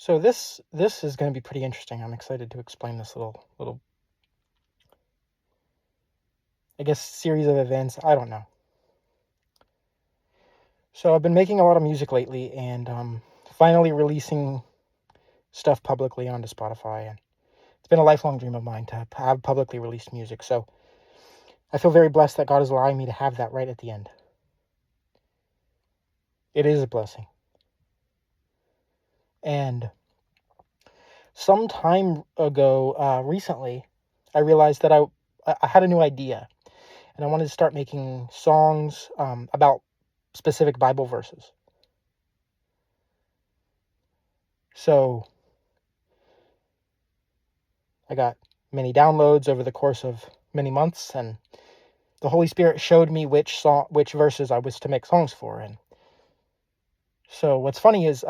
So this is going to be pretty interesting. I'm excited to explain this little I guess series of events. I don't know. So I've been making a lot of music lately, and finally releasing stuff publicly onto Spotify, and it's been a lifelong dream of mine to have publicly released music. So I feel very blessed that God is allowing me to have that right at the end. It is a blessing. And some time ago, recently, I realized that I had a new idea, and I wanted to start making songs about specific Bible verses. So I got many downloads over the course of many months, and the Holy Spirit showed me which verses I was to make songs for. And so what's funny is,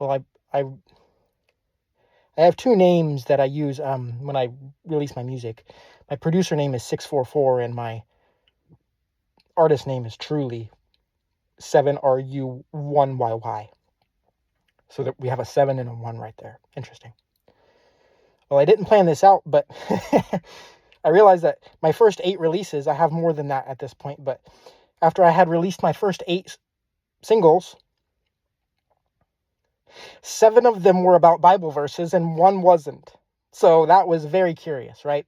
well, I have two names that I use when I release my music. My producer name is 644, and my artist name is Truly 7RU1YY. So that we have a 7 and a 1 right there. Interesting. Well, I didn't plan this out, but I realized that my first 8 releases, I have more than that at this point, but after I had released my first 8 singles, 7 of them were about Bible verses and 1 wasn't. So that was very curious, right?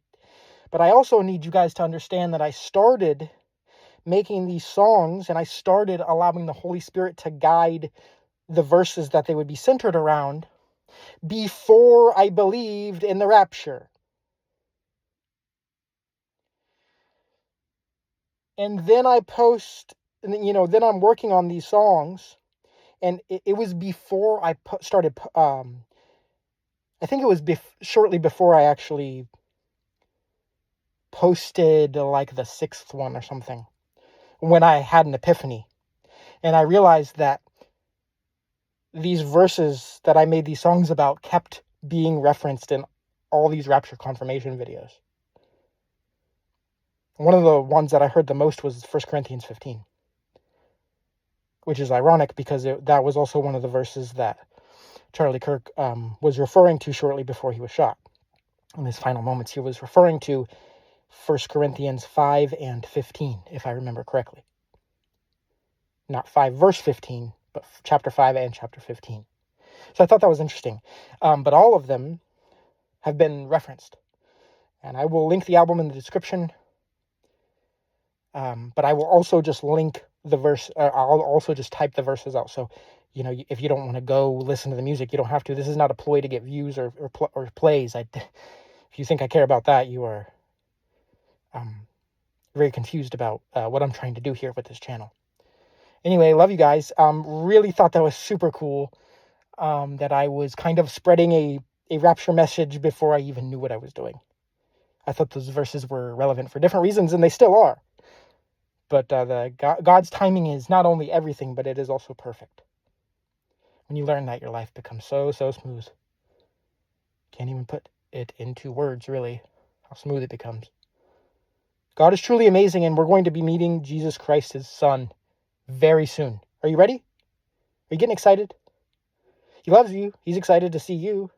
But I also need you guys to understand that I started making these songs, and I started allowing the Holy Spirit to guide the verses that they would be centered around before I believed in the rapture. And then then I'm working on these songs, and it was before I started, I think it was shortly before I actually posted like the 6th one or something, when I had an epiphany. And I realized that these verses that I made these songs about kept being referenced in all these rapture confirmation videos. One of the ones that I heard the most was 1 Corinthians 15, which is ironic because that was also one of the verses that Charlie Kirk was referring to shortly before he was shot. In his final moments, he was referring to 1 Corinthians 5 and 15, if I remember correctly. Not 5 verse 15, but chapter 5 and chapter 15. So I thought that was interesting. But all of them have been referenced. And I will link the album in the description. But I will also just link the verse. I'll also just type the verses out. So, if you don't want to go listen to the music, you don't have to. This is not a ploy to get views or plays. If you think I care about that, you are very confused about what I'm trying to do here with this channel. Anyway, love you guys. Really thought that was super cool. That I was kind of spreading a rapture message before I even knew what I was doing. I thought those verses were relevant for different reasons, and they still are. But God's timing is not only everything, but it is also perfect. When you learn that, your life becomes so smooth. Can't even put it into words, really, how smooth it becomes. God is truly amazing, and we're going to be meeting Jesus Christ, his Son, very soon. Are you ready? Are you getting excited? He loves you. He's excited to see you.